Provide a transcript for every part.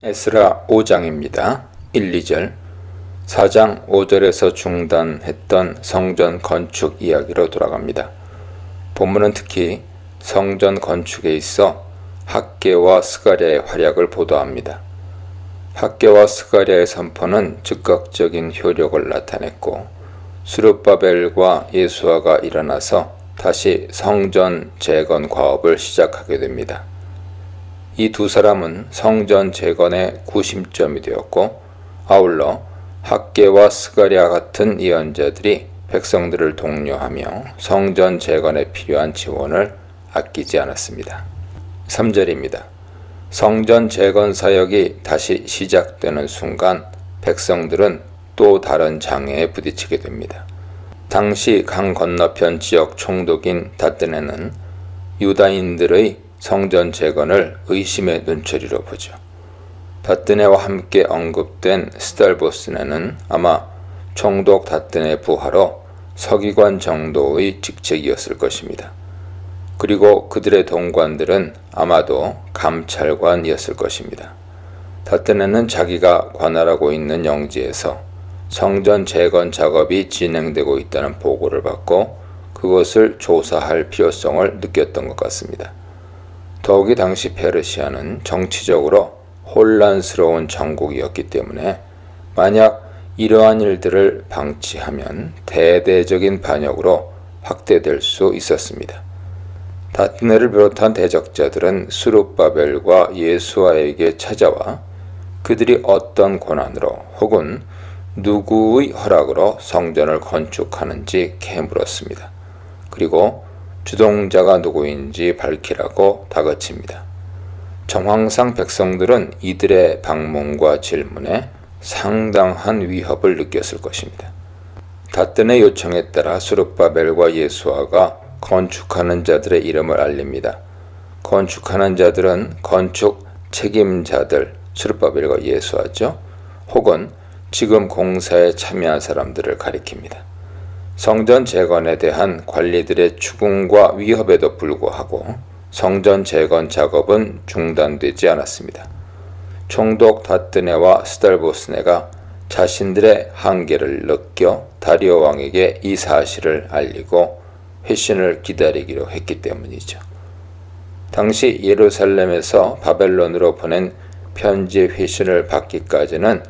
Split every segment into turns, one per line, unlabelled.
에스라 5장입니다. 1, 2절 4장 5절에서 중단했던 성전 건축 이야기로 돌아갑니다. 본문은 특히 성전 건축에 있어 학개와 스가랴의 활약을 보도합니다. 학개와 스가랴의 선포는 즉각적인 효력을 나타냈고 스룹바벨과 예수아가 일어나서 다시 성전 재건 과업을 시작하게 됩니다. 이 두 사람은 성전 재건의 구심점이 되었고 아울러 학개와 스가랴 같은 예언자들이 백성들을 독려하며 성전 재건에 필요한 지원을 아끼지 않았습니다. 3절입니다. 성전 재건 사역이 다시 시작되는 순간 백성들은 또 다른 장애에 부딪히게 됩니다. 당시 강 건너편 지역 총독인 닷드네는 유다인들의 성전 재건을 의심의 눈초리로 보죠. 닷드네와 함께 언급된 스달보스네는 아마 총독 닷드네 부하로 서기관 정도의 직책이었을 것입니다. 그리고 그들의 동관들은 아마도 감찰관이었을 것입니다. 닷드네는 자기가 관할하고 있는 영지에서 성전 재건 작업이 진행되고 있다는 보고를 받고 그것을 조사할 필요성을 느꼈던 것 같습니다. 더욱이 당시 페르시아는 정치적으로 혼란스러운 정국이었기 때문에 만약 이러한 일들을 방치하면 대대적인 반역으로 확대될 수 있었습니다. 닷드네를 비롯한 대적자들은 스룹바벨과 예수아에게 찾아와 그들이 어떤 권한으로 혹은 누구의 허락으로 성전을 건축하는지 캐물었습니다. 그리고 주동자가 누구인지 밝히라고 다그칩니다. 정황상 백성들은 이들의 방문과 질문에 상당한 위협을 느꼈을 것입니다. 닷드네 요청에 따라 스룹바벨과 예수아가 건축하는 자들의 이름을 알립니다. 건축하는 자들은 건축 책임자들, 스룹바벨과 예수아죠. 혹은 지금 공사에 참여한 사람들을 가리킵니다. 성전 재건에 대한 관리들의 추궁과 위협에도 불구하고 성전 재건 작업은 중단되지 않았습니다. 총독 닷드네와 스달보스네가 자신들의 한계를 느껴 다리오 왕에게 이 사실을 알리고 회신을 기다리기로 했기 때문이죠. 당시 예루살렘에서 바벨론으로 보낸 편지의 회신을 받기까지는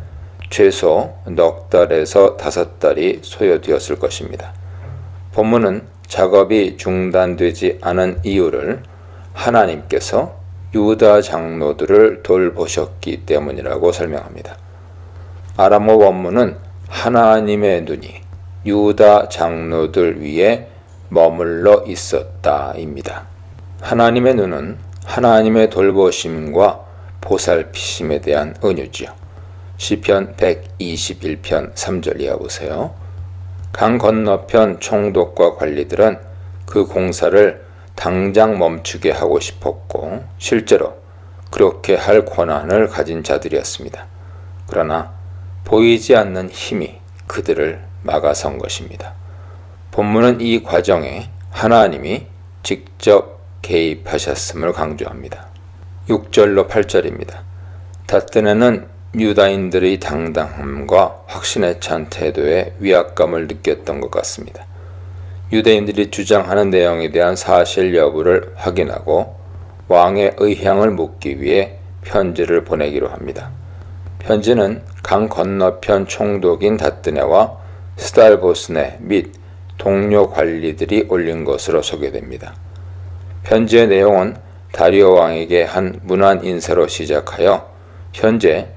최소 넉 달에서 5달이 소요되었을 것입니다. 본문은 작업이 중단되지 않은 이유를 하나님께서 유다 장로들을 돌보셨기 때문이라고 설명합니다. 아람어 원문은 하나님의 눈이 유다 장로들 위에 머물러 있었다입니다. 하나님의 눈은 하나님의 돌보심과 보살피심에 대한 은유지요. 시편 121편 3절 이하 보세요. 강 건너편 총독과 관리들은 그 공사를 당장 멈추게 하고 싶었고 실제로 그렇게 할 권한을 가진 자들이었습니다. 그러나 보이지 않는 힘이 그들을 막아선 것입니다. 본문은 이 과정에 하나님이 직접 개입하셨음을 강조합니다. 6절로 8절입니다. 닷드네는 유다인들의 당당함과 확신에 찬 태도에 위압감을 느꼈던 것 같습니다. 유대인들이 주장하는 내용에 대한 사실 여부를 확인하고 왕의 의향을 묻기 위해 편지를 보내기로 합니다. 편지는 강 건너편 총독인 닷드네와 스달보스네 및 동료 관리들이 올린 것으로 소개됩니다. 편지의 내용은 다리오 왕에게 한 문안 인사로 시작하여 현재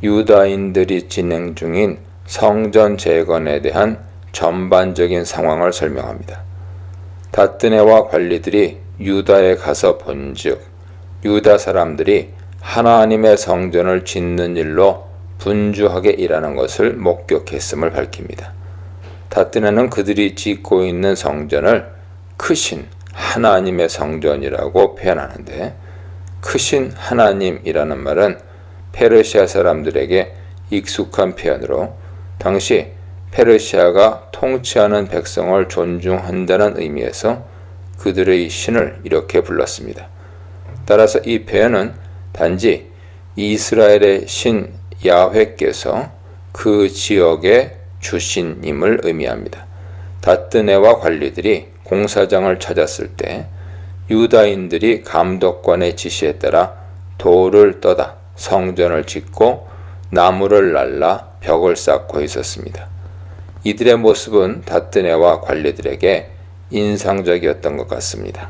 유다인들이 진행 중인 성전 재건에 대한 전반적인 상황을 설명합니다. 닷드네와 관리들이 유다에 가서 본즉 유다 사람들이 하나님의 성전을 짓는 일로 분주하게 일하는 것을 목격했음을 밝힙니다. 닷드네는 그들이 짓고 있는 성전을 크신 하나님의 성전이라고 표현하는데 크신 하나님이라는 말은 페르시아 사람들에게 익숙한 표현으로 당시 페르시아가 통치하는 백성을 존중한다는 의미에서 그들의 신을 이렇게 불렀습니다. 따라서 이 표현은 단지 이스라엘의 신 야훼께서 그 지역의 주신임을 의미합니다. 닷드네와 관리들이 공사장을 찾았을 때 유다인들이 감독관의 지시에 따라 돌을 떠다 성전을 짓고 나무를 날라 벽을 쌓고 있었습니다. 이들의 모습은 닷드네와 관리들에게 인상적이었던 것 같습니다.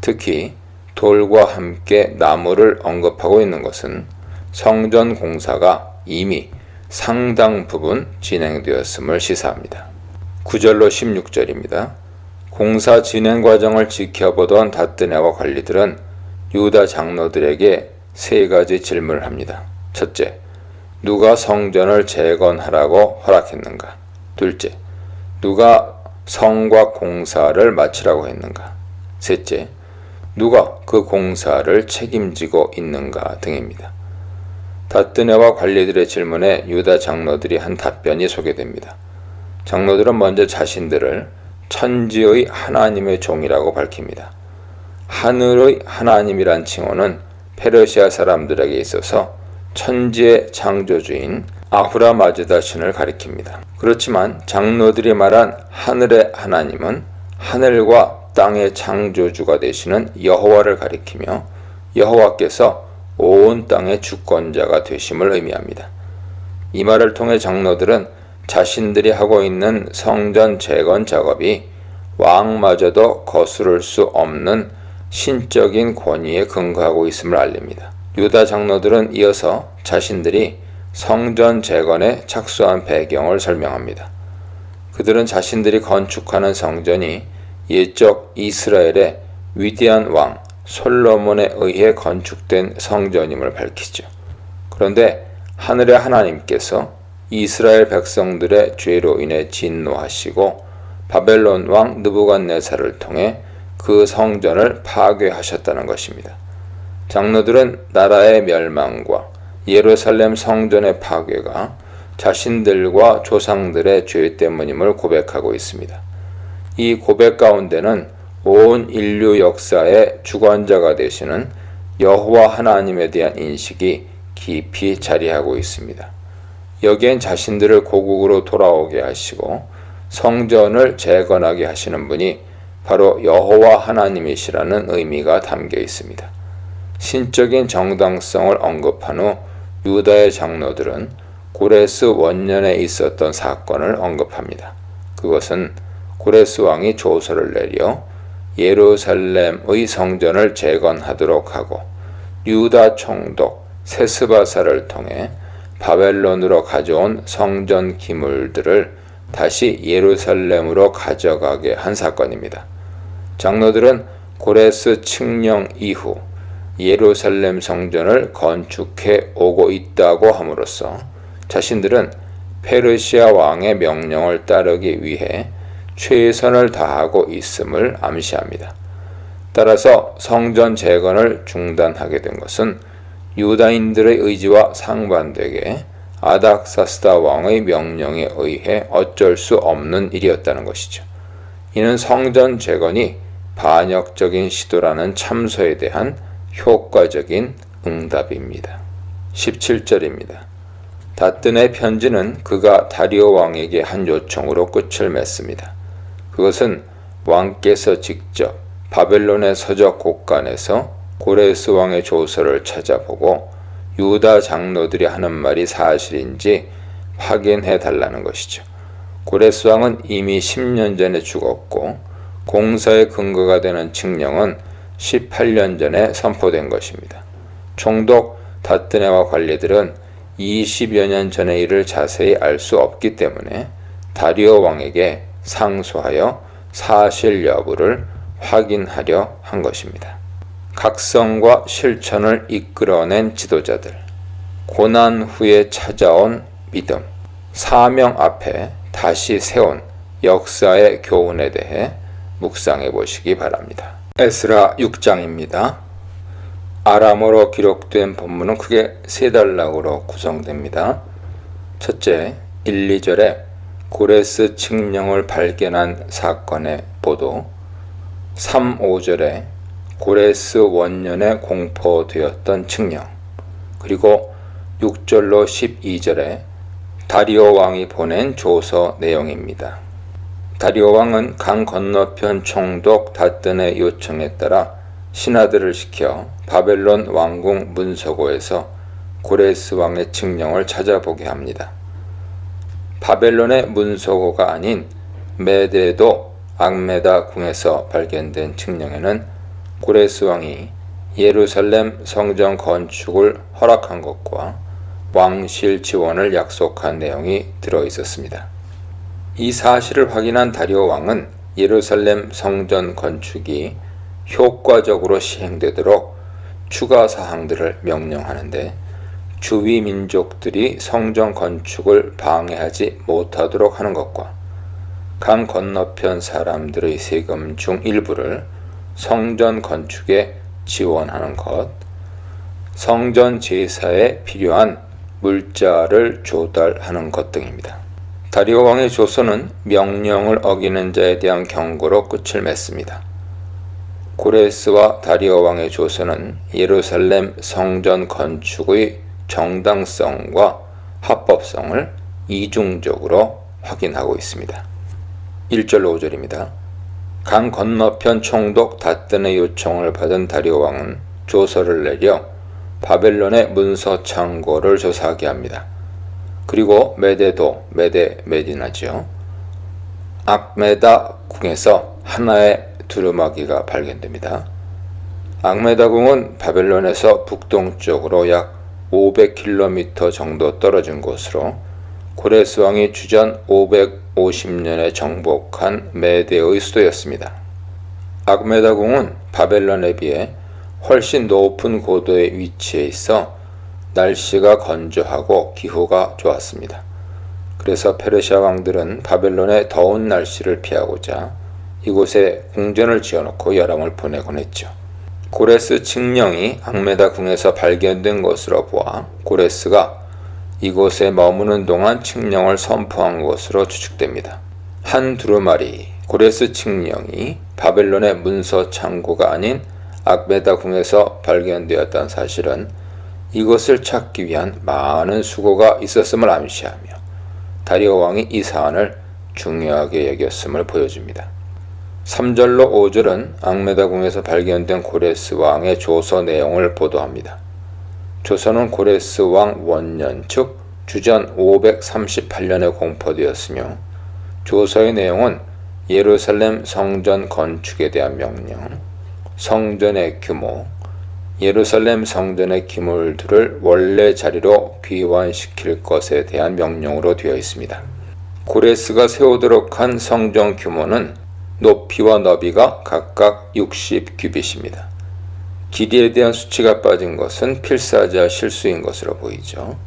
특히 돌과 함께 나무를 언급하고 있는 것은 성전 공사가 이미 상당 부분 진행되었음을 시사합니다. 9절로 16절입니다. 공사 진행 과정을 지켜보던 닷드네와 관리들은 유다 장로들에게 세 가지 질문을 합니다. 첫째, 누가 성전을 재건하라고 허락했는가? 둘째, 누가 성곽 공사를 마치라고 했는가? 셋째, 누가 그 공사를 책임지고 있는가 등입니다. 닷드네와 관리들의 질문에 유다 장로들이 한 답변이 소개됩니다. 장로들은 먼저 자신들을 천지의 하나님의 종이라고 밝힙니다. 하늘의 하나님이란 칭호는 페르시아 사람들에게 있어서 천지의 창조주인 아후라마즈다 신을 가리킵니다. 그렇지만 장로들이 말한 하늘의 하나님은 하늘과 땅의 창조주가 되시는 여호와를 가리키며 여호와께서 온 땅의 주권자가 되심을 의미합니다. 이 말을 통해 장로들은 자신들이 하고 있는 성전 재건 작업이 왕마저도 거스를 수 없는 신적인 권위에 근거하고 있음을 알립니다. 유다 장로들은 이어서 자신들이 성전 재건에 착수한 배경을 설명합니다. 그들은 자신들이 건축하는 성전이 옛적 이스라엘의 위대한 왕 솔로몬에 의해 건축된 성전임을 밝히죠. 그런데 하늘의 하나님께서 이스라엘 백성들의 죄로 인해 진노하시고 바벨론 왕 느부갓네살을 통해 그 성전을 파괴하셨다는 것입니다. 장로들은 나라의 멸망과 예루살렘 성전의 파괴가 자신들과 조상들의 죄 때문임을 고백하고 있습니다. 이 고백 가운데는 온 인류 역사의 주관자가 되시는 여호와 하나님에 대한 인식이 깊이 자리하고 있습니다. 여기엔 자신들을 고국으로 돌아오게 하시고 성전을 재건하게 하시는 분이 바로 여호와 하나님이시라는 의미가 담겨 있습니다. 신적인 정당성을 언급한 후 유다의 장로들은 고레스 원년에 있었던 사건을 언급합니다. 그것은 고레스 왕이 조서를 내려 예루살렘의 성전을 재건하도록 하고 유다 총독 세스바사를 통해 바벨론으로 가져온 성전 기물들을 다시 예루살렘으로 가져가게 한 사건입니다. 장로들은 고레스 칙령 이후 예루살렘 성전을 건축해 오고 있다고 함으로써 자신들은 페르시아 왕의 명령을 따르기 위해 최선을 다하고 있음을 암시합니다. 따라서 성전 재건을 중단하게 된 것은 유다인들의 의지와 상반되게 아닥사스다 왕의 명령에 의해 어쩔 수 없는 일이었다는 것이죠. 이는 성전 재건이 반역적인 시도라는 참소에 대한 효과적인 응답입니다. 17절입니다. 닷든의 편지는 그가 다리오 왕에게 한 요청으로 끝을 맺습니다. 그것은 왕께서 직접 바벨론의 서적 곳간에서 고레스 왕의 조서를 찾아보고 유다 장로들이 하는 말이 사실인지 확인해 달라는 것이죠. 고레스 왕은 이미 10년 전에 죽었고 공사의 근거가 되는 칙령은 18년 전에 선포된 것입니다. 총독 닷드네와 관리들은 20여 년 전의 일을 자세히 알 수 없기 때문에 다리오 왕에게 상소하여 사실 여부를 확인하려 한 것입니다. 각성과 실천을 이끌어낸 지도자들, 고난 후에 찾아온 믿음, 사명 앞에 다시 세운 역사의 교훈에 대해 묵상해 보시기 바랍니다. 에스라 6장입니다. 아람어로 기록된 본문은 크게 세 단락으로 구성됩니다. 첫째, 1, 2절에 고레스 칙령을 발견한 사건의 보도, 3, 5절에 고레스 원년에 공포되었던 칙령, 그 그리고 6절로 12절에 다리오 왕이 보낸 조서 내용입니다. 다리오 왕은 강 건너편 총독 다뜬의 요청에 따라 신하들을 시켜 바벨론 왕궁 문서고에서 고레스 왕의 칙령을 찾아보게 합니다. 바벨론의 문서고가 아닌 메데도 악메다 궁에서 발견된 칙령에는 고레스 왕이 예루살렘 성전 건축을 허락한 것과 왕실 지원을 약속한 내용이 들어있었습니다. 이 사실을 확인한 다리오 왕은 예루살렘 성전 건축이 효과적으로 시행되도록 추가 사항들을 명령하는데 주위 민족들이 성전 건축을 방해하지 못하도록 하는 것과 강 건너편 사람들의 세금 중 일부를 성전 건축에 지원하는 것, 성전 제사에 필요한 물자를 조달하는 것 등입니다. 다리오 왕의 조서는 명령을 어기는 자에 대한 경고로 끝을 맺습니다. 고레스와 다리오 왕의 조서는 예루살렘 성전 건축의 정당성과 합법성을 이중적으로 확인하고 있습니다. 1절로 5절입니다. 강 건너편 총독 다뜬의 요청을 받은 다리오 왕은 조서를 내려 바벨론의 문서 창고를 조사하게 합니다. 그리고 메데도, 메디나죠. 악메다 궁에서 하나의 두루마기가 발견됩니다. 악메다 궁은 바벨론에서 북동쪽으로 약 500km 정도 떨어진 곳으로 고레스 왕이 주전 550년에 정복한 메대의 수도였습니다. 악메다 궁은 바벨론에 비해 훨씬 높은 고도에 위치해 있어 날씨가 건조하고 기후가 좋았습니다. 그래서 페르시아 왕들은 바벨론의 더운 날씨를 피하고자 이곳에 궁전을 지어놓고 여람을 보내곤 했죠. 고레스 칙령이 악메다 궁에서 발견된 것으로 보아 고레스가 이곳에 머무는 동안 칙령을 선포한 것으로 추측됩니다. 한 두루마리 고레스 칙령이 바벨론의 문서 창고가 아닌 악메다 궁에서 발견되었다는 사실은 이것을 찾기 위한 많은 수고가 있었음을 암시하며 다리오 왕이 이 사안을 중요하게 여겼음을 보여줍니다. 3절로 5절은 악메다 궁에서 발견된 고레스 왕의 조서 내용을 보도합니다. 조서는 고레스 왕 원년 즉 주전 538년에 공포되었으며 조서의 내용은 예루살렘 성전 건축에 대한 명령, 성전의 규모, 예루살렘 성전의 기물들을 원래 자리로 귀환시킬 것에 대한 명령으로 되어 있습니다. 고레스가 세우도록 한 성전 규모는 높이와 너비가 각각 60규빗입니다. 길이에 대한 수치가 빠진 것은 필사자 실수인 것으로 보이죠.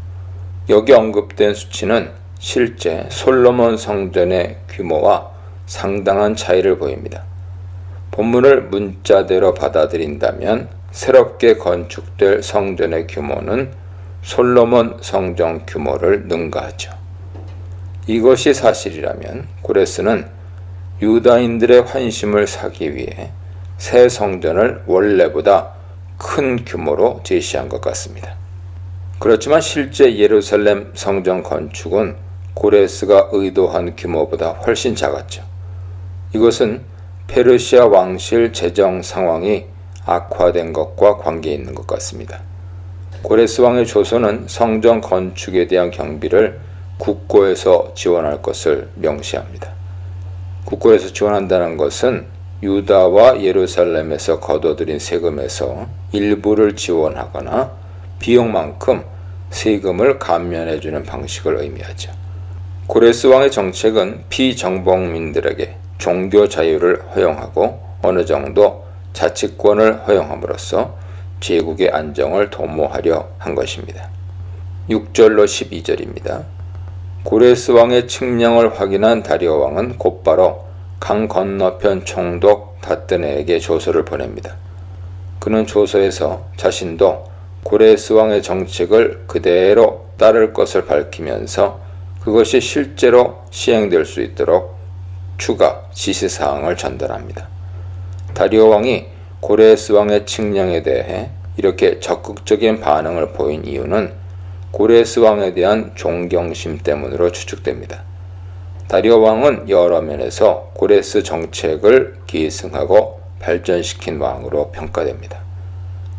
여기 언급된 수치는 실제 솔로몬 성전의 규모와 상당한 차이를 보입니다. 본문을 문자대로 받아들인다면 새롭게 건축될 성전의 규모는 솔로몬 성전 규모를 능가하죠. 이것이 사실이라면 고레스는 유다인들의 환심을 사기 위해 새 성전을 원래보다 큰 규모로 제시한 것 같습니다. 그렇지만 실제 예루살렘 성전 건축은 고레스가 의도한 규모보다 훨씬 작았죠. 이것은 페르시아 왕실 재정 상황이 악화된 것과 관계 있는 것 같습니다. 고레스 왕의 조서는 성전 건축에 대한 경비를 국고에서 지원할 것을 명시합니다. 국고에서 지원한다는 것은 유다와 예루살렘에서 거둬들인 세금에서 일부를 지원하거나 비용만큼 세금을 감면해주는 방식을 의미하죠. 고레스 왕의 정책은 피정복민들에게 종교 자유를 허용하고 어느 정도 자치권을 허용함으로써 제국의 안정을 도모하려 한 것입니다. 6절로 12절입니다. 고레스 왕의 칙령을 확인한 다리오 왕은 곧바로 강 건너편 총독 다뜨네에게 조서를 보냅니다. 그는 조서에서 자신도 고레스 왕의 정책을 그대로 따를 것을 밝히면서 그것이 실제로 시행될 수 있도록 추가 지시사항을 전달합니다. 다리오 왕이 고레스 왕의 칙령에 대해 이렇게 적극적인 반응을 보인 이유는 고레스 왕에 대한 존경심 때문으로 추측됩니다. 다리오 왕은 여러 면에서 고레스 정책을 계승하고 발전시킨 왕으로 평가됩니다.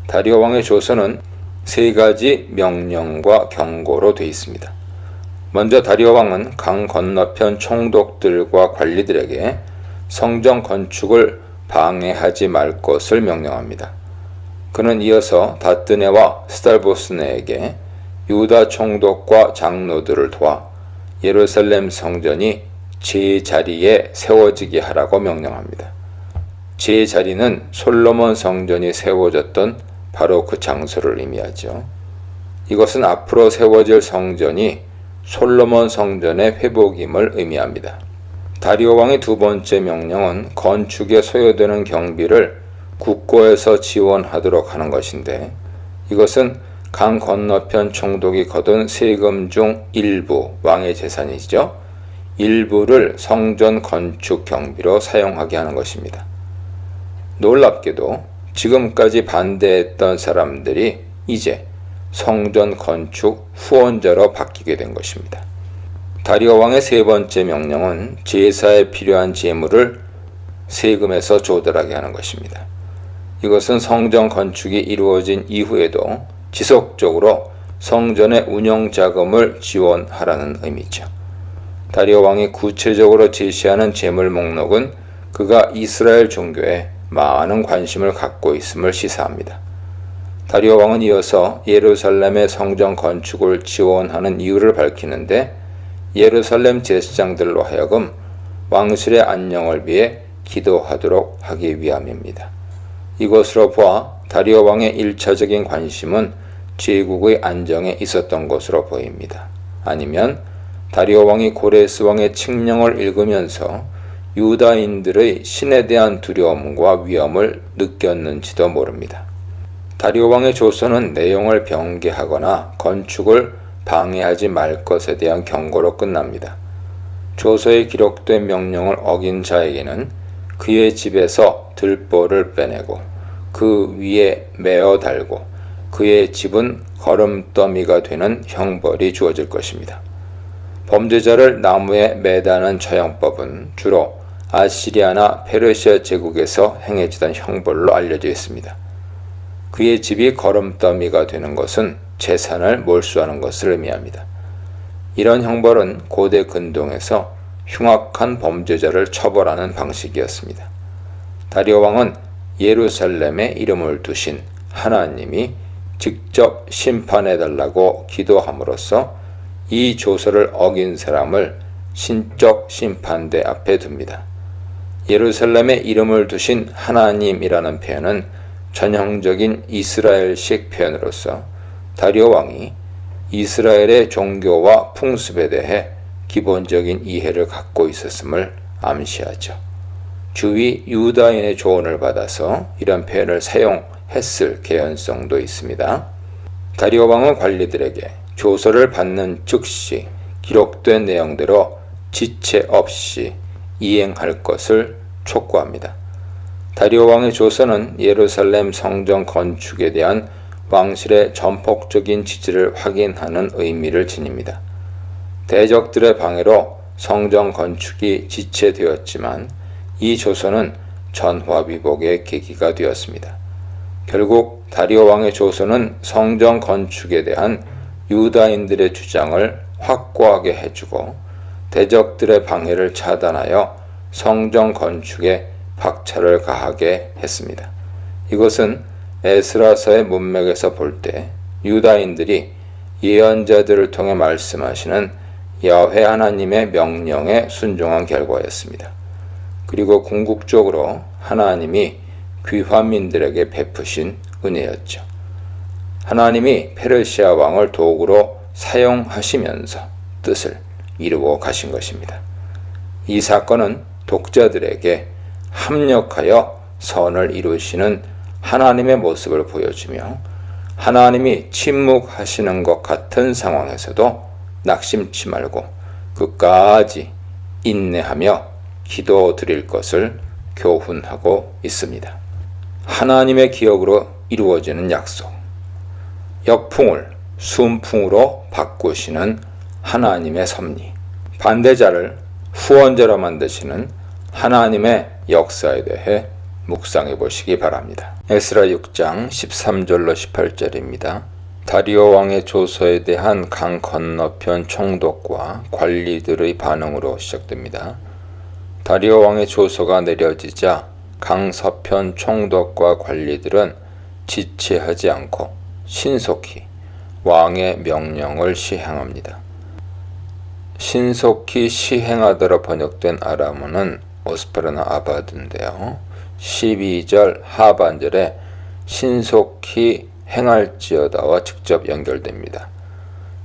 다리오 왕의 조서는 세 가지 명령과 경고로 되어 있습니다. 먼저 다리오 왕은 강 건너편 총독들과 관리들에게 성전 건축을 방해하지 말 것을 명령합니다. 그는 이어서 다뜨네와 스달보스네에게 유다 총독과 장로들을 도와 예루살렘 성전이 제자리에 세워지게 하라고 명령합니다. 제자리는 솔로몬 성전이 세워졌던 바로 그 장소를 의미하죠. 이것은 앞으로 세워질 성전이 솔로몬 성전의 회복임을 의미합니다. 다리오 왕의 두 번째 명령은 건축에 소요되는 경비를 국고에서 지원하도록 하는 것인데, 이것은 강 건너편 총독이 거둔 세금 중 일부, 왕의 재산이죠. 일부를 성전 건축 경비로 사용하게 하는 것입니다. 놀랍게도 지금까지 반대했던 사람들이 이제 성전 건축 후원자로 바뀌게 된 것입니다. 다리오 왕의 세 번째 명령은 제사에 필요한 재물을 세금에서 조달하게 하는 것입니다. 이것은 성전 건축이 이루어진 이후에도 지속적으로 성전의 운영 자금을 지원하라는 의미죠. 다리오 왕이 구체적으로 제시하는 재물 목록은 그가 이스라엘 종교에 많은 관심을 갖고 있음을 시사합니다. 다리오 왕은 이어서 예루살렘의 성전 건축을 지원하는 이유를 밝히는데, 예루살렘 제사장들로 하여금 왕실의 안녕을 위해 기도하도록 하기 위함입니다. 이것으로 보아 다리오 왕의 1차적인 관심은 제국의 안정에 있었던 것으로 보입니다. 아니면 다리오 왕이 고레스 왕의 칙령을 읽으면서 유다인들의 신에 대한 두려움과 위험을 느꼈는지도 모릅니다. 다리오 왕의 조서는 내용을 변개하거나 건축을 방해하지 말 것에 대한 경고로 끝납니다. 조서에 기록된 명령을 어긴 자에게는 그의 집에서 들보를 빼내고 그 위에 메어 달고 그의 집은 거름더미가 되는 형벌이 주어질 것입니다. 범죄자를 나무에 매다는 처형법은 주로 아시리아나 페르시아 제국에서 행해지던 형벌로 알려져 있습니다. 그의 집이 거름더미가 되는 것은 재산을 몰수하는 것을 의미합니다. 이런 형벌은 고대 근동에서 흉악한 범죄자를 처벌하는 방식이었습니다. 다리오 왕은 예루살렘에 이름을 두신 하나님이 직접 심판해달라고 기도함으로써 이 조서를 어긴 사람을 신적 심판대 앞에 둡니다. 예루살렘에 이름을 두신 하나님이라는 표현은 전형적인 이스라엘식 표현으로서 다리오 왕이 이스라엘의 종교와 풍습에 대해 기본적인 이해를 갖고 있었음을 암시하죠. 주위 유다인의 조언을 받아서 이런 표현을 사용했을 개연성도 있습니다. 다리오 왕은 관리들에게 조서를 받는 즉시 기록된 내용대로 지체 없이 이행할 것을 촉구합니다. 다리오 왕의 조서는 예루살렘 성전 건축에 대한 왕실의 전폭적인 지지를 확인하는 의미를 지닙니다. 대적들의 방해로 성전 건축이 지체되었지만 이 조서는 전화위복의 계기가 되었습니다. 결국 다리오 왕의 조서는 성전 건축에 대한 유다인들의 주장을 확고하게 해주고 대적들의 방해를 차단하여 성전 건축에 박차를 가하게 했습니다. 이것은 에스라서의 문맥에서 볼 때 유다인들이 예언자들을 통해 말씀하시는 야훼 하나님의 명령에 순종한 결과였습니다. 그리고 궁극적으로 하나님이 귀화민들에게 베푸신 은혜였죠. 하나님이 페르시아 왕을 도구로 사용하시면서 뜻을 이루어 가신 것입니다. 이 사건은 독자들에게 합력하여 선을 이루시는 하나님의 모습을 보여주며 하나님이 침묵하시는 것 같은 상황에서도 낙심치 말고 끝까지 인내하며 기도드릴 것을 교훈하고 있습니다. 하나님의 기억으로 이루어지는 약속. 역풍을 순풍으로 바꾸시는 하나님의 섭리, 반대자를 후원자로 만드시는 하나님의 역사에 대해 묵상해 보시기 바랍니다. 에스라 6장 13절로 18절입니다. 다리오 왕의 조서에 대한 강 건너편 총독과 관리들의 반응으로 시작됩니다. 다리오 왕의 조서가 내려지자 강 서편 총독과 관리들은 지체하지 않고 신속히 왕의 명령을 시행합니다. 신속히 시행하다로 번역된 아람어는 오스파르나 아바드인데요. 12절 하반절에 신속히 행할지어다와 직접 연결됩니다.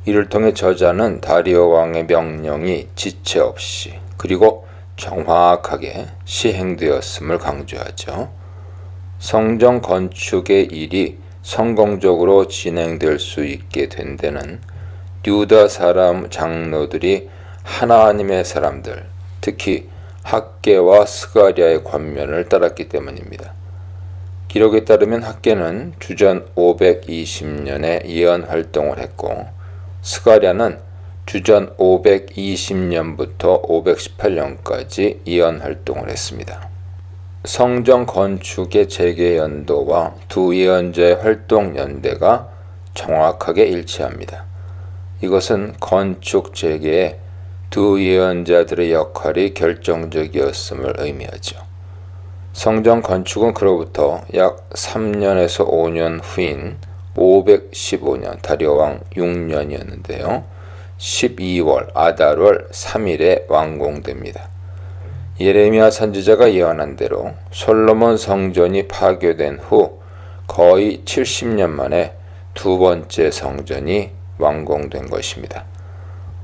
이를 통해 저자는 다리오 왕의 명령이 지체 없이 그리고 정확하게 시행되었음을 강조하죠. 성전 건축의 일이 성공적으로 진행될 수 있게 된 데는 유다 사람 장로들이 하나님의 사람들, 특히 학개와 스가랴의 권면을 따랐기 때문입니다. 기록에 따르면 학개는 주전 520년에 예언 활동을 했고 스가랴는 주전 520년부터 518년까지 예언 활동을 했습니다. 성전 건축의 재개 연도와 두 예언자의 활동 연대가 정확하게 일치합니다. 이것은 건축 재개에 두 예언자들의 역할이 결정적이었음을 의미하죠. 성전 건축은 그로부터 약 3년에서 5년 후인 515년 다리오 왕 6년이었는데요. 12월 아달월 3일에 완공됩니다. 예레미야 선지자가 예언한 대로 솔로몬 성전이 파괴된 후 거의 70년 만에 두 번째 성전이 완공된 것입니다.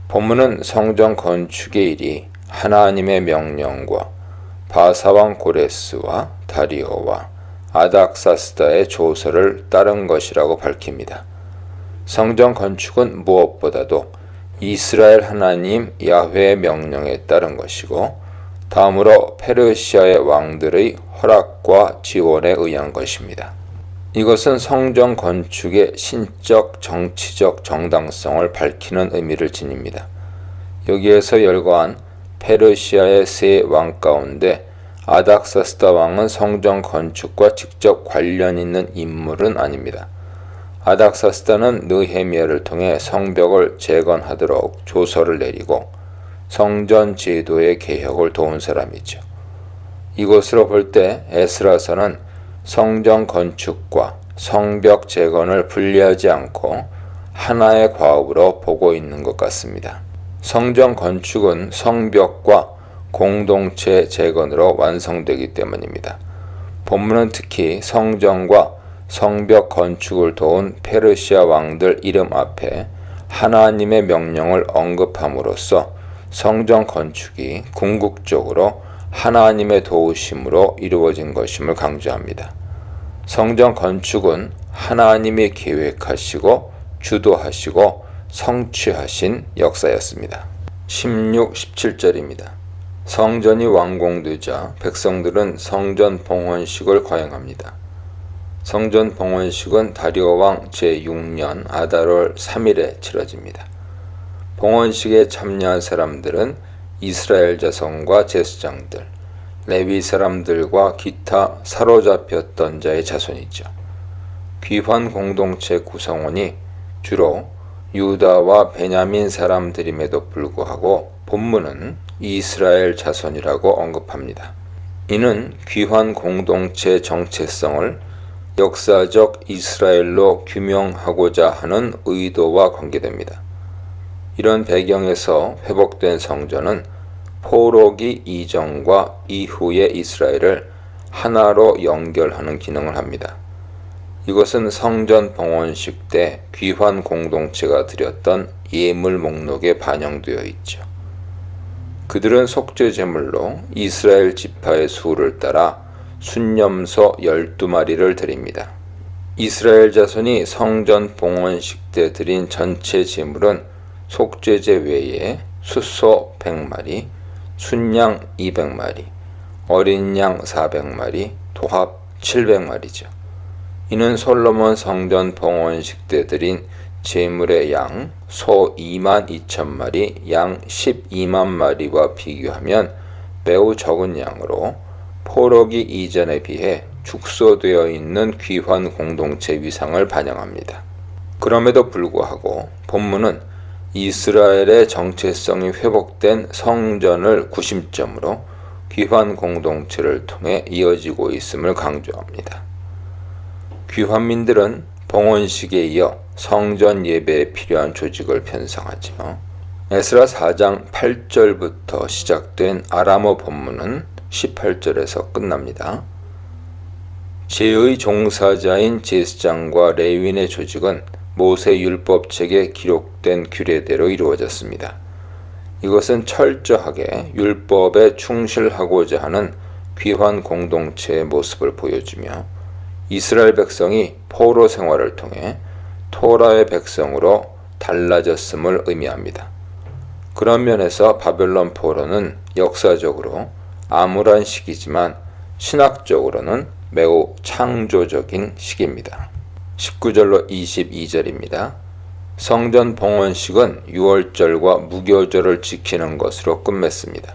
본문은 성전 건축의 일이 하나님의 명령과 바사왕 고레스와 다리오와 아닥사스다의 조서를 따른 것이라고 밝힙니다. 성전 건축은 무엇보다도 이스라엘 하나님 야훼의 명령에 따른 것이고 다음으로 페르시아의 왕들의 허락과 지원에 의한 것입니다. 이것은 성전 건축의 신적 정치적 정당성을 밝히는 의미를 지닙니다. 여기에서 열거한 페르시아의 세 왕 가운데 아닥사스다 왕은 성전 건축과 직접 관련 있는 인물은 아닙니다. 아닥사스다는 느헤미야를 통해 성벽을 재건하도록 조서를 내리고 성전 제도의 개혁을 도운 사람이죠. 이것으로 볼 때 에스라서는 성전 건축과 성벽 재건을 분리하지 않고 하나의 과업으로 보고 있는 것 같습니다. 성전 건축은 성벽과 공동체 재건으로 완성되기 때문입니다. 본문은 특히 성전과 성벽 건축을 도운 페르시아 왕들 이름 앞에 하나님의 명령을 언급함으로써 성전 건축이 궁극적으로 하나님의 도우심으로 이루어진 것임을 강조합니다. 성전 건축은 하나님이 계획하시고 주도하시고 성취하신 역사였습니다. 16, 17절입니다. 성전이 완공되자 백성들은 성전 봉헌식을 거행합니다. 성전 봉헌식은 다리오 왕 제6년 아달월 3일에 치러집니다. 봉헌식에 참여한 사람들은 이스라엘 자손과 제사장들, 레위 사람들과 기타 사로잡혔던 자의 자손이죠. 귀환 공동체 구성원이 주로 유다와 베냐민 사람들임에도 불구하고 본문은 이스라엘 자손이라고 언급합니다. 이는 귀환 공동체 정체성을 역사적 이스라엘로 규명하고자 하는 의도와 관계됩니다. 이런 배경에서 회복된 성전은 포로기 이전과 이후의 이스라엘을 하나로 연결하는 기능을 합니다. 이것은 성전 봉헌식 때 귀환 공동체가 드렸던 예물 목록에 반영되어 있죠. 그들은 속죄 제물로 이스라엘 지파의 수를 따라 순념소 12마리를 드립니다. 이스라엘 자손이 성전 봉헌식 때 드린 전체 제물은 속죄제 외에 숫소 100마리, 순양 200마리, 어린 양 400마리, 도합 700마리죠. 이는 솔로몬 성전 봉헌식 때 드린 제물의 양 소 22,000마리, 양 12만 마리와 비교하면 매우 적은 양으로 포로기 이전에 비해 축소되어 있는 귀환 공동체 위상을 반영합니다. 그럼에도 불구하고 본문은 이스라엘의 정체성이 회복된 성전을 구심점으로 귀환 공동체를 통해 이어지고 있음을 강조합니다. 귀환민들은 봉헌식에 이어 성전 예배에 필요한 조직을 편성하지요. 에스라 4장 8절부터 시작된 아람어 본문은 18절에서 끝납니다. 제의 종사자인 제사장과 레위인의 조직은 모세 율법책에 기록된 규례대로 이루어졌습니다. 이것은 철저하게 율법에 충실하고자 하는 귀환 공동체의 모습을 보여주며 이스라엘 백성이 포로 생활을 통해 토라의 백성으로 달라졌음을 의미합니다. 그런 면에서 바벨론 포로는 역사적으로 암울한 시기지만 신학적으로는 매우 창조적인 시기입니다. 19절로 22절입니다. 성전 봉헌식은 유월절과 무교절을 지키는 것으로 끝맺습니다.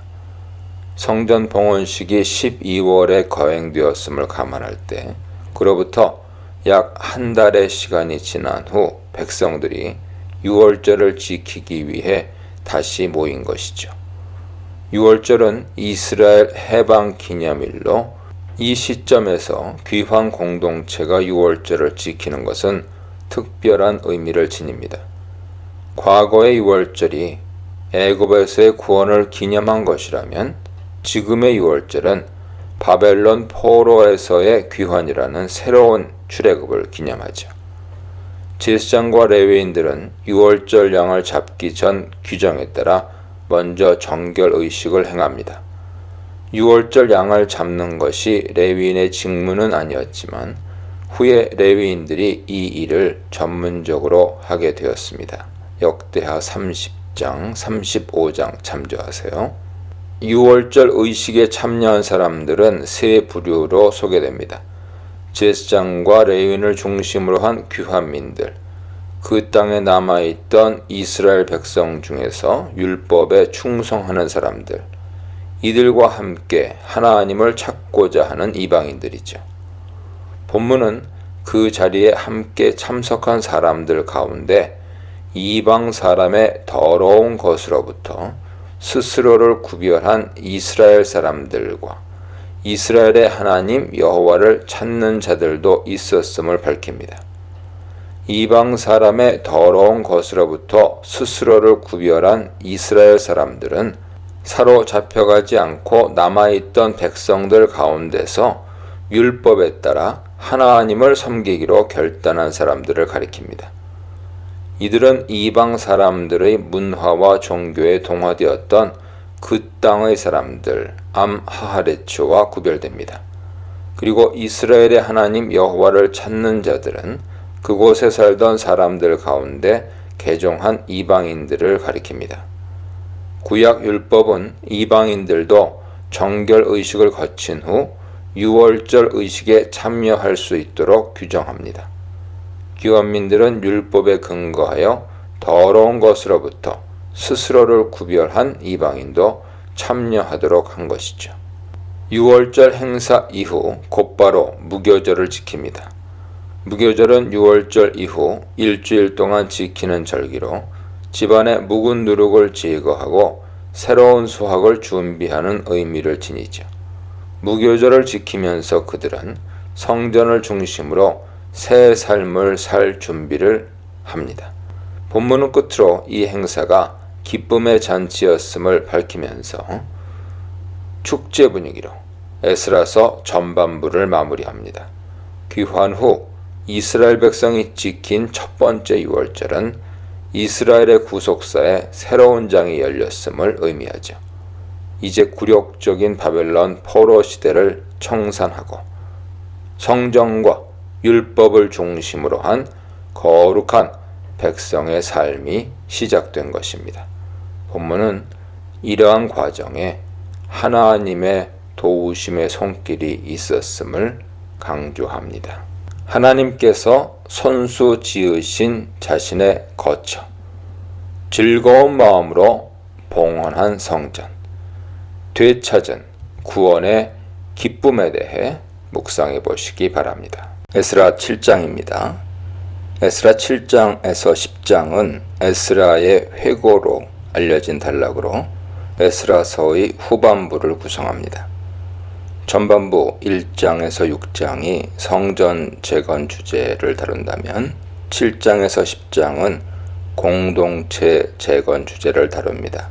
성전 봉헌식이 12월에 거행되었음을 감안할 때 그로부터 약 한 달의 시간이 지난 후 백성들이 유월절을 지키기 위해 다시 모인 것이죠. 유월절은 이스라엘 해방 기념일로 이 시점에서 귀환 공동체가 유월절을 지키는 것은 특별한 의미를 지닙니다. 과거의 유월절이 애굽에서의 구원을 기념한 것이라면 지금의 유월절은 바벨론 포로에서의 귀환이라는 새로운 출애굽을 기념하죠. 제사장과 레위인들은 유월절 양을 잡기 전 규정에 따라 먼저 정결 의식을 행합니다. 유월절 양을 잡는 것이 레위인의 직무는 아니었지만 후에 레위인들이 이 일을 전문적으로 하게 되었습니다. 역대하 30장, 35장 참조하세요. 유월절 의식에 참여한 사람들은 세 부류로 소개됩니다. 제사장과 레위인을 중심으로 한 귀환민들, 그 땅에 남아있던 이스라엘 백성 중에서 율법에 충성하는 사람들, 이들과 함께 하나님을 찾고자 하는 이방인들이죠. 본문은 그 자리에 함께 참석한 사람들 가운데 이방 사람의 더러운 것으로부터 스스로를 구별한 이스라엘 사람들과 이스라엘의 하나님 여호와를 찾는 자들도 있었음을 밝힙니다. 이방 사람의 더러운 것으로부터 스스로를 구별한 이스라엘 사람들은 사로잡혀가지 않고 남아있던 백성들 가운데서 율법에 따라 하나님을 섬기기로 결단한 사람들을 가리킵니다. 이들은 이방 사람들의 문화와 종교에 동화되었던 그 땅의 사람들 암하하레츠와 구별됩니다. 그리고 이스라엘의 하나님 여호와를 찾는 자들은 그곳에 살던 사람들 가운데 개종한 이방인들을 가리킵니다. 구약 율법은 이방인들도 정결 의식을 거친 후 유월절 의식에 참여할 수 있도록 규정합니다. 귀환민들은 율법에 근거하여 더러운 것으로부터 스스로를 구별한 이방인도 참여하도록 한 것이죠. 유월절 행사 이후 곧바로 무교절을 지킵니다. 무교절은 유월절 이후 일주일 동안 지키는 절기로 집안의 묵은 누룩을 제거하고 새로운 수확을 준비하는 의미를 지니죠. 무교절을 지키면서 그들은 성전을 중심으로 새 삶을 살 준비를 합니다. 본문은 끝으로 이 행사가 기쁨의 잔치였음을 밝히면서 축제 분위기로 에스라서 전반부를 마무리합니다. 귀환 후 이스라엘 백성이 지킨 첫 번째 유월절은 이스라엘의 구속사에 새로운 장이 열렸음을 의미하죠. 이제 굴욕적인 바벨론 포로 시대를 청산하고 성정과 율법을 중심으로 한 거룩한 백성의 삶이 시작된 것입니다. 본문은 이러한 과정에 하나님의 도우심의 손길이 있었음을 강조합니다. 하나님께서 손수 지으신 자신의 거처, 즐거운 마음으로 봉헌한 성전, 되찾은 구원의 기쁨에 대해 묵상해 보시기 바랍니다. 에스라 7장입니다. 에스라 7장에서 10장은 에스라의 회고로 알려진 단락으로 에스라서의 후반부를 구성합니다. 전반부 1장에서 6장이 성전 재건 주제를 다룬다면 7장에서 10장은 공동체 재건 주제를 다룹니다.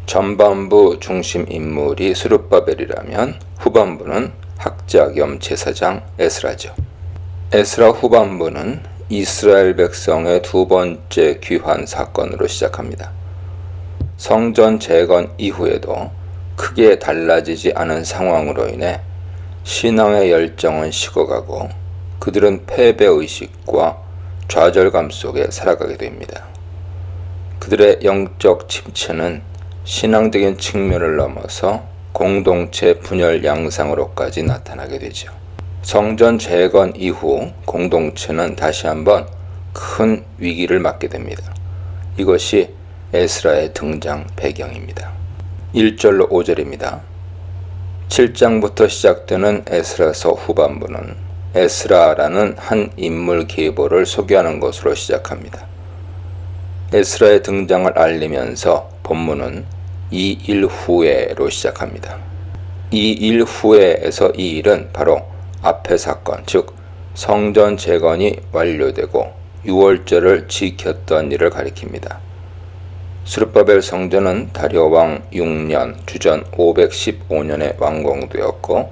전반부 중심 인물이 스룹바벨이라면 후반부는 학자 겸 제사장 에스라죠. 에스라 후반부는 이스라엘 백성의 두 번째 귀환 사건으로 시작합니다. 성전 재건 이후에도 크게 달라지지 않은 상황으로 인해 신앙의 열정은 식어가고 그들은 패배의식과 좌절감 속에 살아가게 됩니다. 그들의 영적 침체는 신앙적인 측면을 넘어서 공동체 분열 양상으로까지 나타나게 되죠. 성전 재건 이후 공동체는 다시 한번 큰 위기를 맞게 됩니다. 이것이 에스라의 등장 배경입니다. 1절로 5절입니다. 7장부터 시작되는 에스라서 후반부는 에스라라는 한 인물 계보를 소개하는 것으로 시작합니다. 에스라의 등장을 알리면서 본문은 이 일 후에로 시작합니다. 이 일 후에에서 이 일은 바로 앞의 사건, 즉 성전 재건이 완료되고 유월절을 지켰던 일을 가리킵니다. 스룹바벨 성전은 다리오 왕 6년 주전 515년에 완공되었고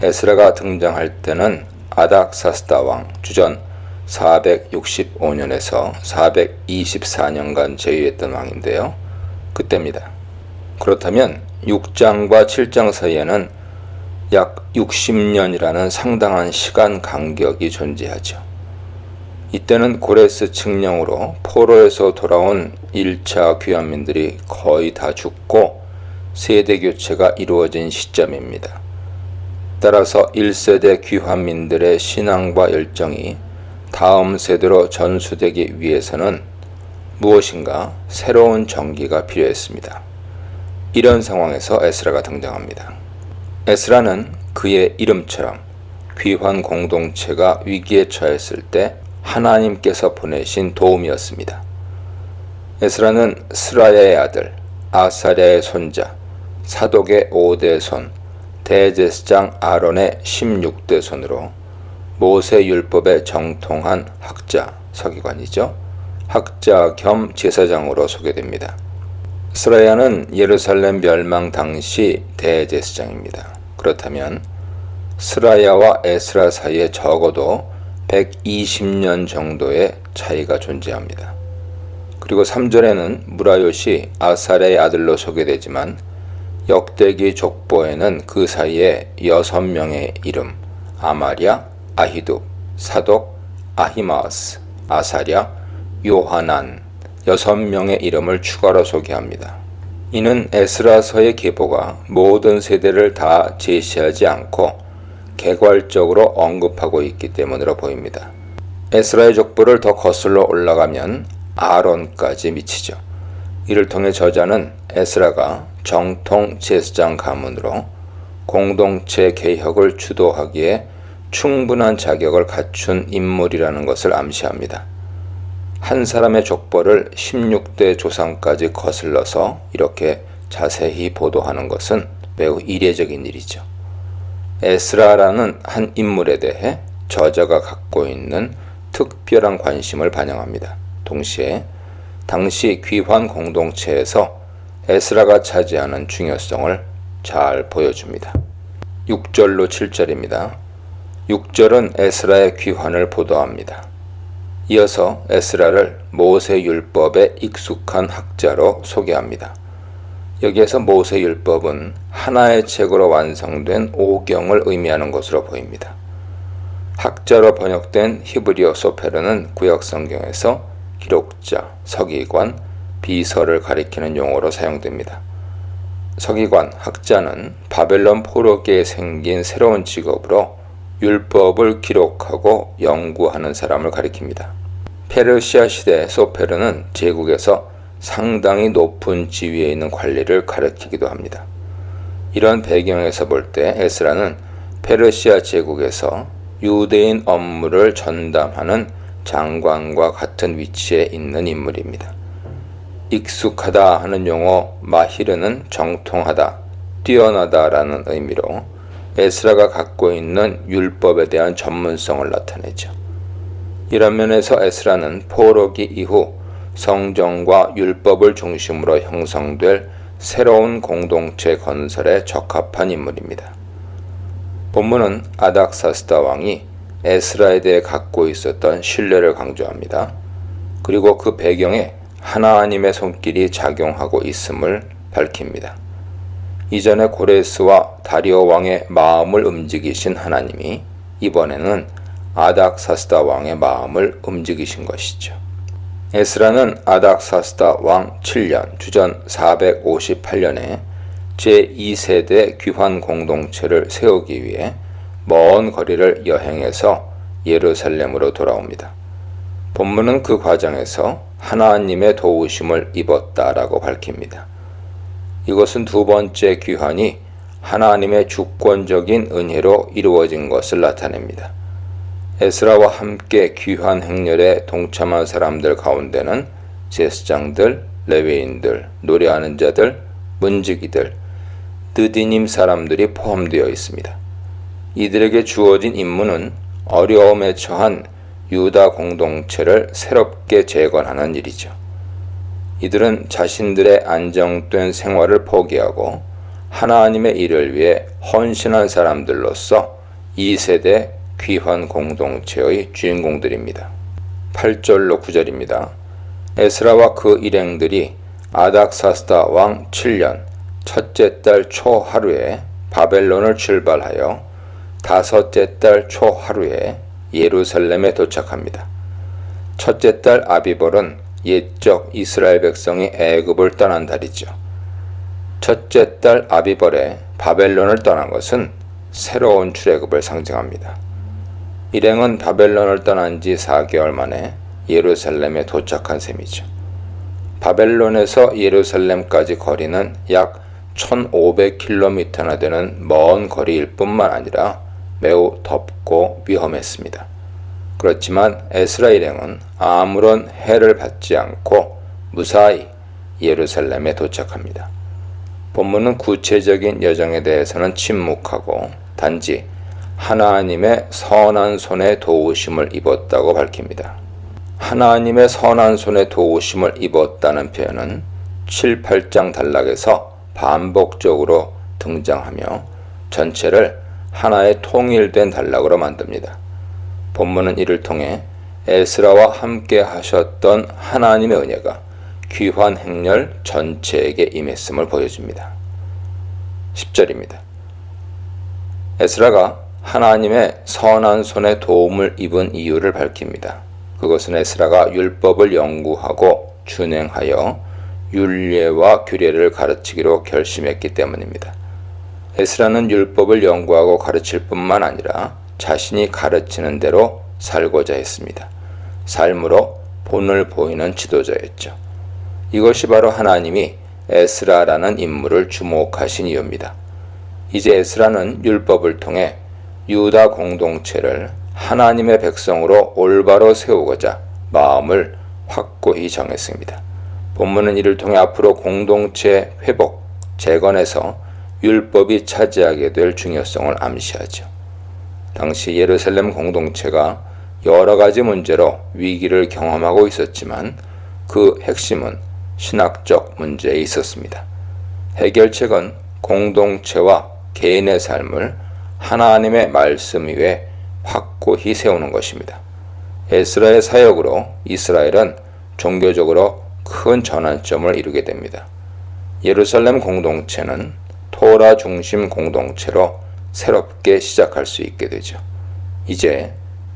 에스라가 등장할 때는 아닥사스다 왕 주전 465년에서 424년간 재위했던 왕인데요. 그때입니다. 그렇다면 6장과 7장 사이에는 약 60년이라는 상당한 시간 간격이 존재하죠. 이때는 고레스 칙령으로 포로에서 돌아온 1차 귀환민들이 거의 다 죽고 세대 교체가 이루어진 시점입니다. 따라서 1세대 귀환민들의 신앙과 열정이 다음 세대로 전수되기 위해서는 무엇인가 새로운 전기가 필요했습니다. 이런 상황에서 에스라가 등장합니다. 에스라는 그의 이름처럼 귀환 공동체가 위기에 처했을 때 하나님께서 보내신 도움이었습니다. 에스라는 스라야의 아들, 아사랴의 손자, 사독의 5대 손, 대제사장 아론의 16대 손으로 모세 율법에 정통한 학자, 서기관이죠. 학자 겸 제사장으로 소개됩니다. 스라야는 예루살렘 멸망 당시 대제사장입니다. 그렇다면 스라야와 에스라 사이에 적어도 120년 정도의 차이가 존재합니다. 그리고 3절에는 무라요시 아사랴의 아들로 소개되지만 역대기 족보에는 그 사이에 6명의 이름 아마랴, 아히둡, 사독, 아히마스, 아사랴, 요하난 6명의 이름을 추가로 소개합니다. 이는 에스라서의 계보가 모든 세대를 다 제시하지 않고 개괄적으로 언급하고 있기 때문으로 보입니다. 에스라의 족보를 더 거슬러 올라가면 아론까지 미치죠. 이를 통해 저자는 에스라가 정통 제사장 가문으로 공동체 개혁을 주도하기에 충분한 자격을 갖춘 인물이라는 것을 암시합니다. 한 사람의 족보를 16대 조상까지 거슬러서 이렇게 자세히 보도하는 것은 매우 이례적인 일이죠. 에스라라는 한 인물에 대해 저자가 갖고 있는 특별한 관심을 반영합니다. 동시에 당시 귀환 공동체에서 에스라가 차지하는 중요성을 잘 보여줍니다. 6절로 7절입니다. 6절은 에스라의 귀환을 보도합니다. 이어서 에스라를 모세 율법에 익숙한 학자로 소개합니다. 여기에서 모세 율법은 하나의 책으로 완성된 5경을 의미하는 것으로 보입니다. 학자로 번역된 히브리어 소페르는 구약 성경에서 기록자, 서기관, 비서를 가리키는 용어로 사용됩니다. 서기관, 학자는 바벨론 포로기에 생긴 새로운 직업으로 율법을 기록하고 연구하는 사람을 가리킵니다. 페르시아 시대 소페르는 제국에서 상당히 높은 지위에 있는 관리를 가리키기도 합니다. 이런 배경에서 볼 때 에스라는 페르시아 제국에서 유대인 업무를 전담하는 장관과 같은 위치에 있는 인물입니다. 익숙하다 하는 용어 마히르는 정통하다, 뛰어나다라는 의미로 에스라가 갖고 있는 율법에 대한 전문성을 나타내죠. 이런 면에서 에스라는 포로기 이후 성경과 율법을 중심으로 형성될 새로운 공동체 건설에 적합한 인물입니다. 본문은 아닥사스다 왕이 에스라에 대해 갖고 있었던 신뢰를 강조합니다. 그리고 그 배경에 하나님의 손길이 작용하고 있음을 밝힙니다. 이전에 고레스와 다리오 왕의 마음을 움직이신 하나님이 이번에는 아닥사스다 왕의 마음을 움직이신 것이죠. 에스라는 아닥사스다 왕 7년 주전 458년에 제2세대 귀환 공동체를 세우기 위해 먼 거리를 여행해서 예루살렘으로 돌아옵니다. 본문은 그 과정에서 하나님의 도우심을 입었다라고 밝힙니다. 이것은 두 번째 귀환이 하나님의 주권적인 은혜로 이루어진 것을 나타냅니다. 에스라와 함께 귀환 행렬에 동참한 사람들 가운데는 제사장들, 레위인들, 노래하는 자들, 문지기들, 느디님 사람들이 포함되어 있습니다. 이들에게 주어진 임무는 어려움에 처한 유다 공동체를 새롭게 재건하는 일이죠. 이들은 자신들의 안정된 생활을 포기하고 하나님의 일을 위해 헌신한 사람들로서 2세대 귀환 공동체의 주인공들입니다. 8절로 9절입니다. 에스라와 그 일행들이 아닥사스다 왕 7년 첫째 달 초 하루에 바벨론을 출발하여 다섯째 달 초 하루에 예루살렘에 도착합니다. 첫째 달 아비벌은 옛적 이스라엘 백성이 애굽을 떠난 달이죠. 첫째 달 아비벌에 바벨론을 떠난 것은 새로운 출애굽을 상징합니다. 일행은 바벨론을 떠난 지 4개월 만에 예루살렘에 도착한 셈이죠. 바벨론에서 예루살렘까지 거리는 약 1500km나 되는 먼 거리일 뿐만 아니라 매우 덥고 위험했습니다. 그렇지만 에스라 일행은 아무런 해를 받지 않고 무사히 예루살렘에 도착합니다. 본문은 구체적인 여정에 대해서는 침묵하고 단지 하나님의 선한 손에 도우심을 입었다고 밝힙니다. 하나님의 선한 손에 도우심을 입었다는 표현은 7, 8장 단락에서 반복적으로 등장하며 전체를 하나의 통일된 단락으로 만듭니다. 본문은 이를 통해 에스라와 함께 하셨던 하나님의 은혜가 귀환 행렬 전체에게 임했음을 보여줍니다. 10절입니다. 에스라가 하나님의 선한 손에 도움을 입은 이유를 밝힙니다. 그것은 에스라가 율법을 연구하고 준행하여 율례와 규례를 가르치기로 결심했기 때문입니다. 에스라는 율법을 연구하고 가르칠 뿐만 아니라 자신이 가르치는 대로 살고자 했습니다. 삶으로 본을 보이는 지도자였죠. 이것이 바로 하나님이 에스라라는 인물을 주목하신 이유입니다. 이제 에스라는 율법을 통해 유다 공동체를 하나님의 백성으로 올바로 세우고자 마음을 확고히 정했습니다. 본문은 이를 통해 앞으로 공동체 회복, 재건에서 율법이 차지하게 될 중요성을 암시하죠. 당시 예루살렘 공동체가 여러 가지 문제로 위기를 경험하고 있었지만 그 핵심은 신학적 문제에 있었습니다. 해결책은 공동체와 개인의 삶을 하나님의 말씀 위에 확고히 세우는 것입니다. 에스라의 사역으로 이스라엘은 종교적으로 큰 전환점을 이루게 됩니다. 예루살렘 공동체는 토라 중심 공동체로 새롭게 시작할 수 있게 되죠. 이제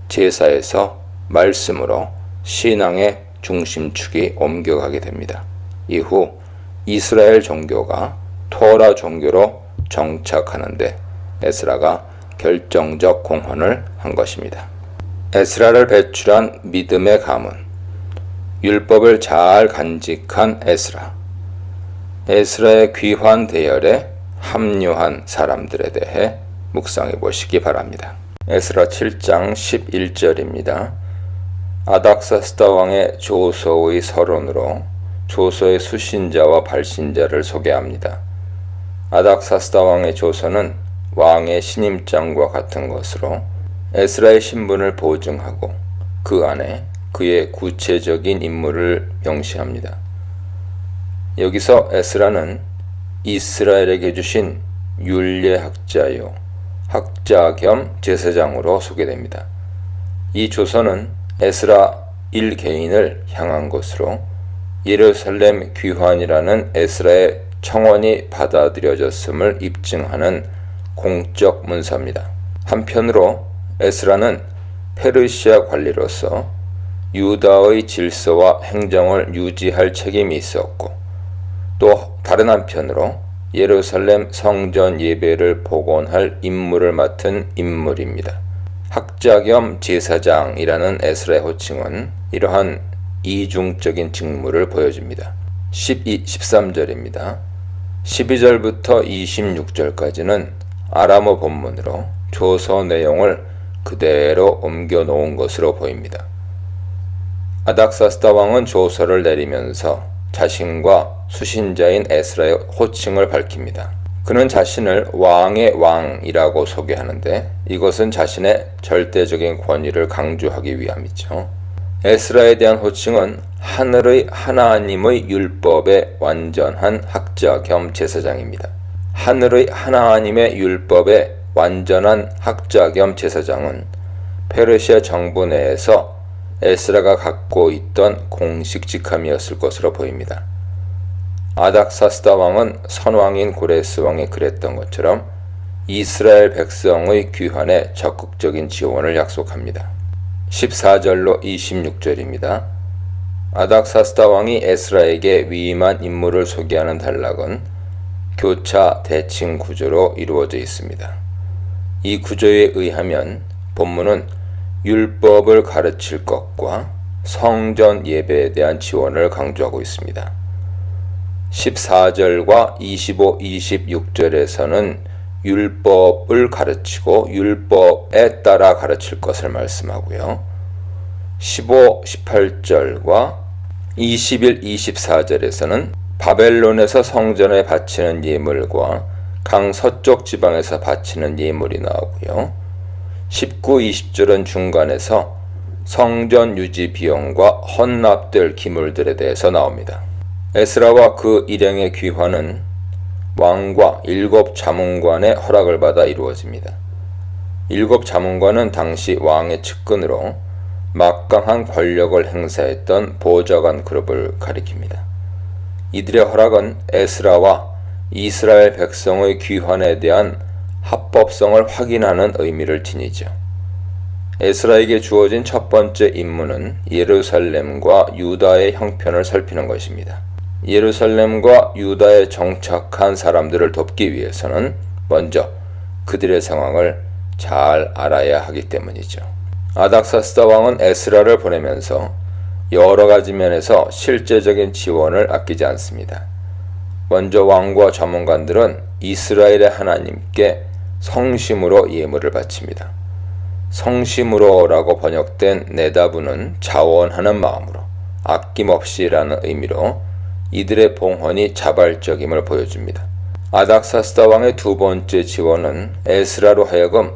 제사에서 말씀으로 신앙의 중심축이 옮겨가게 됩니다. 이후 이스라엘 종교가 토라 종교로 정착하는데 에스라가 결정적 공헌을 한 것입니다. 에스라를 배출한 믿음의 가문, 율법을 잘 간직한 에스라, 에스라의 귀환 대열에 합류한 사람들에 대해 묵상해 보시기 바랍니다. 에스라 7장 11절입니다. 아닥사스다 왕의 조서의 서론으로 조서의 수신자와 발신자를 소개합니다. 아닥사스다 왕의 조서는 왕의 신임장과 같은 것으로 에스라의 신분을 보증하고 그 안에 그의 구체적인 임무를 명시합니다. 여기서 에스라는 이스라엘에게 주신 율례학자요, 학자 겸 제사장으로 소개됩니다. 이 조서는 에스라 1개인을 향한 것으로 예루살렘 귀환이라는 에스라의 청원이 받아들여졌음을 입증하는 공적 문서입니다. 한편으로 에스라는 페르시아 관리로서 유다의 질서와 행정을 유지할 책임이 있었고, 또 다른 한편으로 예루살렘 성전 예배를 복원할 임무를 맡은 인물입니다. 학자 겸 제사장이라는 에스라의 호칭은 이러한 이중적인 직무를 보여줍니다. 13절입니다. 12절부터 26절까지는 아람어 본문으로 조서 내용을 그대로 옮겨 놓은 것으로 보입니다. 아닥사스다 왕은 조서를 내리면서 자신과 수신자인 에스라의 호칭을 밝힙니다. 그는 자신을 왕의 왕이라고 소개하는데 이것은 자신의 절대적인 권위를 강조하기 위함이죠. 에스라에 대한 호칭은 하늘의 하나님의 율법의 완전한 학자 겸 제사장입니다. 하늘의 하나님의 율법의 완전한 학자 겸 제사장은 페르시아 정부 내에서 에스라가 갖고 있던 공식 직함이었을 것으로 보입니다. 아닥사스다 왕은 선왕인 고레스 왕이 그랬던 것처럼 이스라엘 백성의 귀환에 적극적인 지원을 약속합니다. 14절로 26절입니다. 아닥사스다 왕이 에스라에게 위임한 임무를 소개하는 단락은 교차 대칭 구조로 이루어져 있습니다. 이 구조에 의하면 본문은 율법을 가르칠 것과 성전 예배에 대한 지원을 강조하고 있습니다. 14절과 25, 26절에서는 율법을 가르치고 율법에 따라 가르칠 것을 말씀하고요. 15, 18절과 21, 24절에서는 바벨론에서 성전에 바치는 예물과 강 서쪽 지방에서 바치는 예물이 나오고요. 19, 20절은 중간에서 성전 유지 비용과 헌납될 기물들에 대해서 나옵니다. 에스라와 그 일행의 귀환은 왕과 7 자문관의 허락을 받아 이루어집니다. 7 자문관은 당시 왕의 측근으로 막강한 권력을 행사했던 보좌관 그룹을 가리킵니다. 이들의 허락은 에스라와 이스라엘 백성의 귀환에 대한 합법성을 확인하는 의미를 지니죠. 에스라에게 주어진 첫 번째 임무는 예루살렘과 유다의 형편을 살피는 것입니다. 예루살렘과 유다에 정착한 사람들을 돕기 위해서는 먼저 그들의 상황을 잘 알아야 하기 때문이죠. 아닥사스다 왕은 에스라를 보내면서 여러 가지 면에서 실제적인 지원을 아끼지 않습니다. 먼저 왕과 자문관들은 이스라엘의 하나님께 성심으로 예물을 바칩니다. 성심으로라고 번역된 내다부는 자원하는 마음으로, 아낌없이라는 의미로 이들의 봉헌이 자발적임을 보여줍니다. 아닥사스다 왕의 두 번째 지원은 에스라로 하여금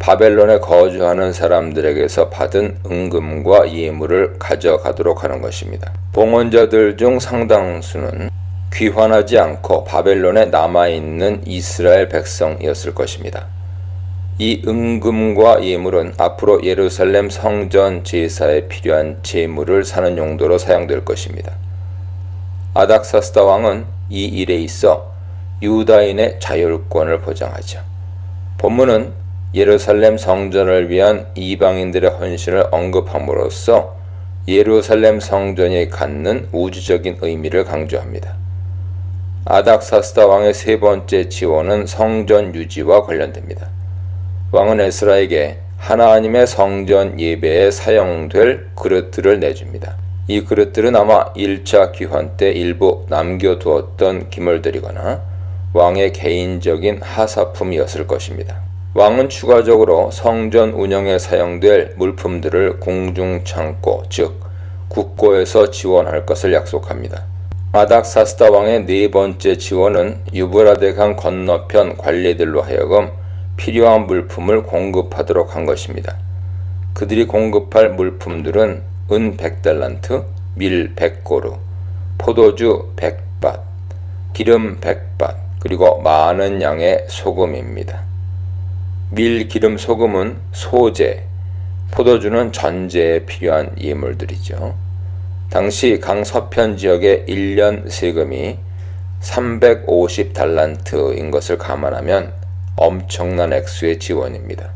바벨론에 거주하는 사람들에게서 받은 은금과 예물을 가져가도록 하는 것입니다. 봉헌자들 중 상당수는 귀환하지 않고 바벨론에 남아있는 이스라엘 백성이었을 것입니다. 이 은금과 예물은 앞으로 예루살렘 성전 제사에 필요한 제물을 사는 용도로 사용될 것입니다. 아닥사스다 왕은 이 일에 있어 유다인의 자율권을 보장하죠. 본문은 예루살렘 성전을 위한 이방인들의 헌신을 언급함으로써 예루살렘 성전이 갖는 우주적인 의미를 강조합니다. 아닥사스다 왕의 세 번째 지원은 성전 유지와 관련됩니다. 왕은 에스라에게 하나님의 성전 예배에 사용될 그릇들을 내줍니다. 이 그릇들은 아마 1차 귀환 때 일부 남겨두었던 기물들이거나 왕의 개인적인 하사품이었을 것입니다. 왕은 추가적으로 성전 운영에 사용될 물품들을 궁중창고, 즉 국고에서 지원할 것을 약속합니다. 아닥사스다 왕의 네 번째 지원은 유브라데 강 건너편 관리들로 하여금 필요한 물품을 공급하도록 한 것입니다. 그들이 공급할 물품들은 은 100달란트, 밀 100고루, 포도주 100밭, 기름 100밭, 그리고 많은 양의 소금입니다. 밀, 기름, 소금은 소재, 포도주는 전제에 필요한 예물들이죠. 당시 강서편 지역의 1년 세금이 350달란트인 것을 감안하면 엄청난 액수의 지원입니다.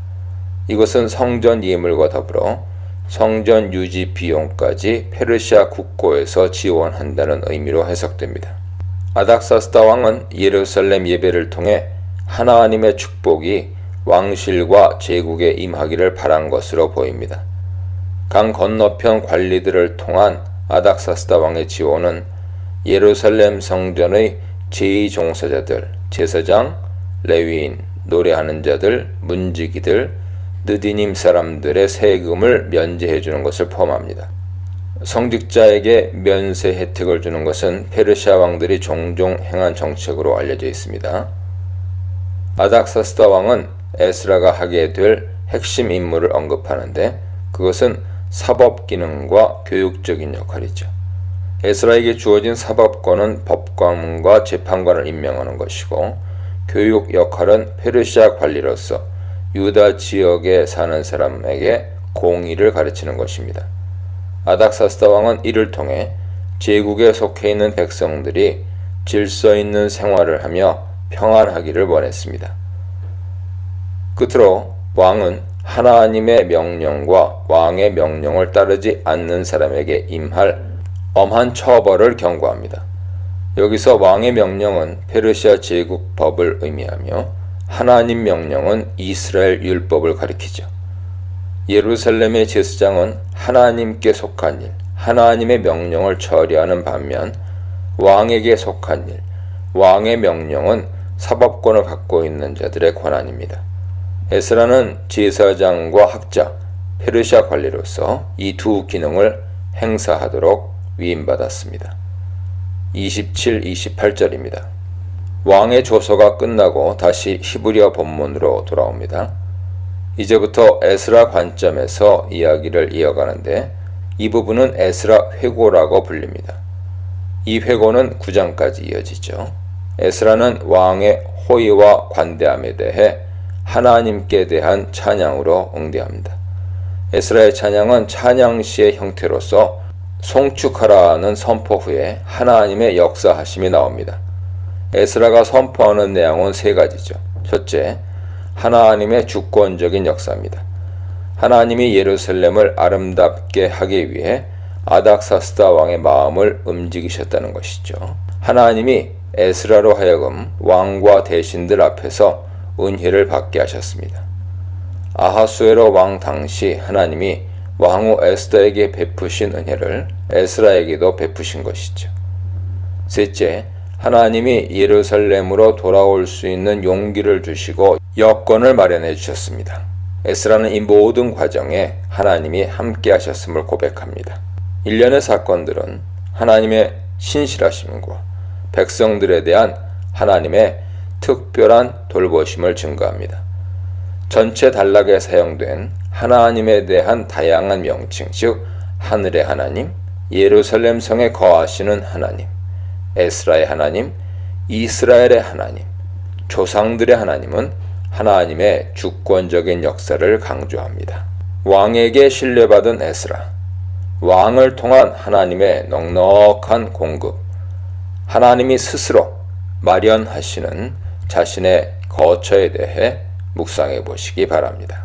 이것은 성전 예물과 더불어 성전 유지 비용까지 페르시아 국고에서 지원한다는 의미로 해석됩니다. 아닥사스다 왕은 예루살렘 예배를 통해 하나님의 축복이 왕실과 제국에 임하기를 바란 것으로 보입니다. 강 건너편 관리들을 통한 아닥사스다 왕의 지원은 예루살렘 성전의 제2종사자들, 제사장, 레위인, 노래하는 자들, 문지기들, 느디님 사람들의 세금을 면제해 주는 것을 포함합니다. 성직자에게 면세 혜택을 주는 것은 페르시아 왕들이 종종 행한 정책으로 알려져 있습니다. 아닥사스다 왕은 에스라가 하게 될 핵심 임무를 언급하는데 그것은 사법 기능과 교육적인 역할이죠. 에스라에게 주어진 사법권은 법관과 재판관을 임명하는 것이고 교육 역할은 페르시아 관리로서 유다 지역에 사는 사람에게 공의를 가르치는 것입니다. 아닥사스다 왕은 이를 통해 제국에 속해 있는 백성들이 질서 있는 생활을 하며 평안하기를 원했습니다. 끝으로 왕은 하나님의 명령과 왕의 명령을 따르지 않는 사람에게 임할 엄한 처벌을 경고합니다. 여기서 왕의 명령은 페르시아 제국법을 의미하며 하나님 명령은 이스라엘 율법을 가리키죠. 예루살렘의 제사장은 하나님께 속한 일, 하나님의 명령을 처리하는 반면 왕에게 속한 일, 왕의 명령은 사법권을 갖고 있는 자들의 권한입니다. 에스라는 제사장과 학자, 페르시아 관리로서 이 두 기능을 행사하도록 위임받았습니다. 27, 28절입니다. 왕의 조서가 끝나고 다시 히브리어 본문으로 돌아옵니다. 이제부터 에스라 관점에서 이야기를 이어가는데 이 부분은 에스라 회고라고 불립니다. 이 회고는 9장까지 이어지죠. 에스라는 왕의 호의와 관대함에 대해 하나님께 대한 찬양으로 응대합니다. 에스라의 찬양은 찬양시의 형태로서 송축하라는 선포 후에 하나님의 역사하심이 나옵니다. 에스라가 선포하는 내용은 세 가지죠. 첫째, 하나님의 주권적인 역사입니다. 하나님이 예루살렘을 아름답게 하기 위해 아닥사스다 왕의 마음을 움직이셨다는 것이죠. 하나님이 에스라로 하여금 왕과 대신들 앞에서 은혜를 받게 하셨습니다. 아하수에로 왕 당시 하나님이 왕후 에스더에게 베푸신 은혜를 에스라에게도 베푸신 것이죠. 셋째, 하나님이 예루살렘으로 돌아올 수 있는 용기를 주시고 여건을 마련해 주셨습니다. 에스라는 이 모든 과정에 하나님이 함께 하셨음을 고백합니다. 일련의 사건들은 하나님의 신실하심과 백성들에 대한 하나님의 특별한 돌보심을 증거합니다. 전체 단락에 사용된 하나님에 대한 다양한 명칭, 즉 하늘의 하나님, 예루살렘 성에 거하시는 하나님, 에스라의 하나님, 이스라엘의 하나님, 조상들의 하나님은 하나님의 주권적인 역사를 강조합니다. 왕에게 신뢰받은 에스라, 왕을 통한 하나님의 넉넉한 공급, 하나님이 스스로 마련하시는 자신의 거처에 대해 묵상해 보시기 바랍니다.